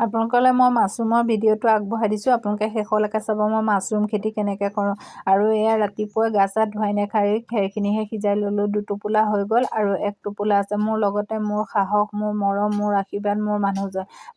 আপোনালোকলৈ মই মাছৰুমৰ ভিডিঅ'টো আগবঢ়াই দিছোঁ। আপোনালোকে শেষলৈকে চাব মই মাছৰুম খেতি কেনেকৈ কৰোঁ। আৰু এয়া ৰাতিপুৱাই গা চা ধুৱাই নাখাই খেৰখিনিহে সিজাই ল'লোঁ। 2 টোপোলা হৈ গ'ল আৰু 1 টোপোলা আছে। মোৰ লগতে মোৰ সাহস, মোৰ মৰম, মোৰ আশীৰ্বাদ, মোৰ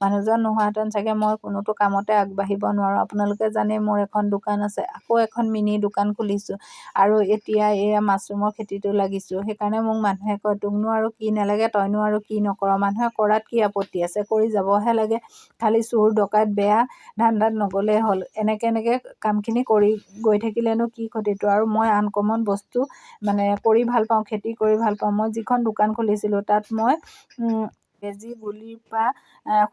মানুহজন নোহোৱাহেঁতেন চাগে মই কোনোটো কামতে আগবাঢ়িব নোৱাৰোঁ। আপোনালোকে জানে মোৰ এখন দোকান আছে, আকৌ এখন মিনি দোকান খুলিছোঁ আৰু এতিয়া এয়া মাছৰুমৰ খেতিটো লাগিছোঁ। সেইকাৰণে মোক মানুহে কয়, তোকনো আৰু কি নালাগে, তইনো আৰু কি নকৰ। মানুহে কৰাত কি আপত্তি আছে, কৰি যাবহে লাগে। খালি চোৰ ডকাইত বেয়া ধান্দাত নগ'লেই হ'ল। এনেকৈ কামখিনি কৰি গৈ থাকিলেনো কি ক্ষতিটো। আৰু মই আনকমন বস্তু মানে কৰি ভাল পাওঁ, খেতি কৰি ভাল পাওঁ। মই যিখন দোকান খুলিছিলোঁ তাত মই বেজী, গুলিৰ পৰা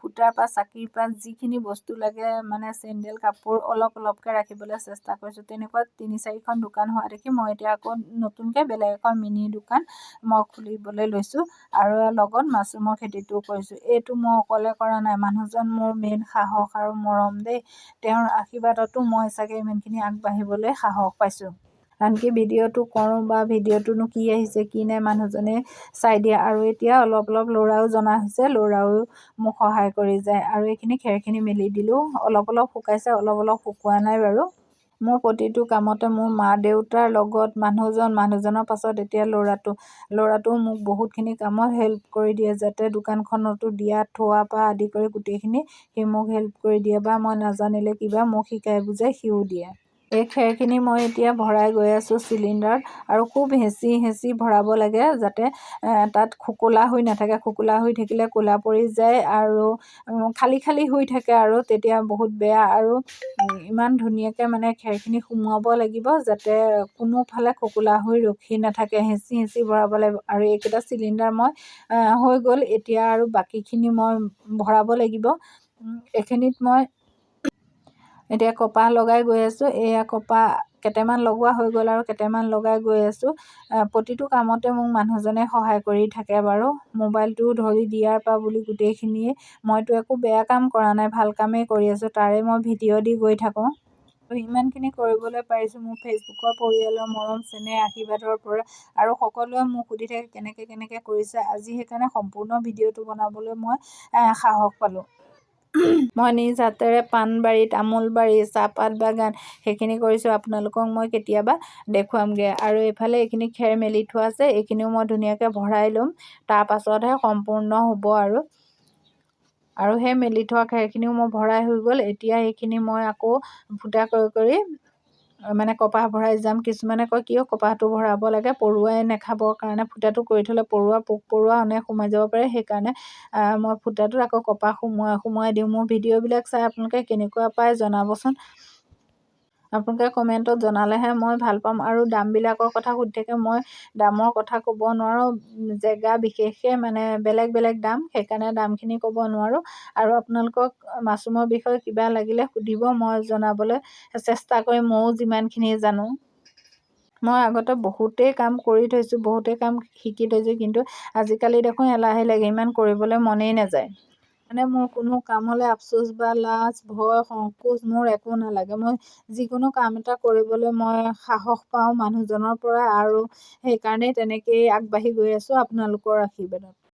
সূতাৰ পৰা, চাকিৰ পৰা যিখিনি বস্তু লাগে মানে চেণ্ডেল, কাপোৰ অলপকৈ ৰাখিবলৈ চেষ্টা কৰিছোঁ। তেনেকুৱা 3-4খন দোকান হোৱা দেখি মই এতিয়া আকৌ নতুনকৈ বেলেগ এখন মিনি দোকান মই খুলিবলৈ লৈছোঁ আৰু লগত মাছৰুমৰ খেতিটোও কৰিছোঁ। এইটো মই অকলে কৰা নাই, মানুহজন মোৰ মেইন সাহস আৰু মৰম দেই। তেওঁৰ আশীৰ্বাদতো মই চাগে ইমানখিনি আগবাঢ়িবলৈ সাহস পাইছোঁ। আনকি ভিডিঅ'টো কৰোঁ বা ভিডিঅ'টোনো কি আহিছে কি নাই মানুহজনে চাই দিয়ে। আৰু এতিয়া অলপ ল'ৰাও জনা হৈছে, ল'ৰাও মোক সহায় কৰি যায়। আৰু এইখিনি খেৰখিনি মেলি দিলোঁ, অলপ শুকাইছে, অলপ শুকোৱা নাই বাৰু। মোৰ প্ৰতিটো কামতে মোৰ মা-দেউতাৰ লগত মানুহজনৰ পাছত এতিয়া ল'ৰাটোও মোক বহুতখিনি কামত হেল্প কৰি দিয়ে, যাতে দোকানখনতো দিয়া থোৱাৰ পৰা আদি কৰি গোটেইখিনি সি মোক হেল্প কৰি দিয়ে বা মই নাজানিলে কিবা মোক শিকাই বুজাই সিও দিয়ে। এই খেৰখিনি মই এতিয়া ভৰাই গৈ আছোঁ চিলিণ্ডাৰত আৰু খুব হেঁচি ভৰাব লাগে, যাতে তাত খোকোলা হৈ নাথাকে। খোকোলা হৈ থাকিলে ক'লা পৰি যায় আৰু খালী হৈ থাকে আৰু তেতিয়া বহুত বেয়া। আৰু ইমান ধুনীয়াকৈ মানে খেৰখিনি সুমুৱাব লাগিব যাতে কোনোফালে খোকোলা হৈ ৰখি নাথাকে। হেঁচি ভৰাব লাগিব। আৰু এইকেইটা চিলিণ্ডাৰ মই হৈ গ'ল, এতিয়া আৰু বাকীখিনি মই ভৰাব লাগিব। এইখিনিত মই এতিয়া কপাহ লগাই গৈ আছোঁ। এয়া কপাহ কেইটামান লগোৱা হৈ গ'ল আৰু কেইটামান লগাই গৈ আছোঁ। প্ৰতিটো কামতে মোক মানুহজনে সহায় কৰি থাকে বাৰু। মোবাইলটো ধৰি দিয়াৰ পৰা বুলি গোটেইখিনিয়ে, মইতো একো বেয়া কাম কৰা নাই, ভাল কামেই কৰি আছোঁ। তাৰে মই ভিডিঅ' দি গৈ থাকোঁ। ইমানখিনি কৰিবলৈ পাৰিছোঁ মোৰ ফেচবুকৰ পৰিয়ালৰ মৰম, চেনেহ, আশীৰ্বাদৰ পৰা। আৰু সকলোৱে মোক সুধি থাকে কেনেকৈ কৰিছে। আজি সেইকাৰণে সম্পূৰ্ণ ভিডিঅ'টো বনাবলৈ মই সাহস পালোঁ। মই নিজ হাতেৰে পাণবাৰী, তামোলবাৰী, চাহপাত বাগান সেইখিনি কৰিছোঁ। আপোনালোকক মই কেতিয়াবা দেখুৱামগৈ। আৰু এইফালে এইখিনি খেৰ মেলি থোৱা আছে, এইখিনিও মই ধুনীয়াকৈ ভৰাই ল'ম, তাৰ পাছতহে সম্পূৰ্ণ হ'ব। আৰু সেই মেলি থোৱা খেৰখিনিও মই ভৰাই হৈ গ'ল। এতিয়া এইখিনি মই আকৌ ফুটা কৰি মানে কপাহ ভৰাই যাম। কিছুমানে কয় কিয় কপাহটো ভৰাব লাগে, পৰুৱাই নাখাবৰ কাৰণে। ফুটাটো কৰি থ'লে পোক-পৰুৱা অনেক সোমাই যাব পাৰে, সেইকাৰণে মই ফুটাটোত আকৌ কপাহ সুমুৱাই দিওঁ। মোৰ ভিডিঅ'বিলাক চাই আপোনালোকে কেনেকুৱা পায় জনাবচোন। আপোনালোকে কমেণ্টত জনালেহে মই ভাল পাম। আৰু দামবিলাকৰ কথা সুধি থাকে, মই দামৰ কথা ক'ব নোৱাৰোঁ, জেগা বিশেষে মানে বেলেগ দাম, সেইকাৰণে দামখিনি ক'ব নোৱাৰোঁ। আৰু আপোনালোকক মাছৰুমৰ বিষয়ে কিবা লাগিলে সুধিব, মই জনাবলৈ চেষ্টা কৰিম, ময়ো যিমানখিনি জানো। মই আগতে বহুতেই কাম কৰি থৈছোঁ, বহুতেই কাম শিকি থৈছোঁ, কিন্তু আজিকালি দেখোন এলাহে লাগে, ইমান কৰিবলৈ মনেই নাযায়। মানে মোৰ কোনো কাম হ'লে আফচোচ বা লাজ, ভয়, সংকোচ মোৰ একো নালাগে। মই যিকোনো কাম এটা কৰিবলৈ মই সাহস পাওঁ মানুহজনৰ পৰা, আৰু সেইকাৰণেই তেনেকৈয়ে আগবাঢ়ি গৈ আছোঁ আপোনালোকৰ আশীৰ্বাদত।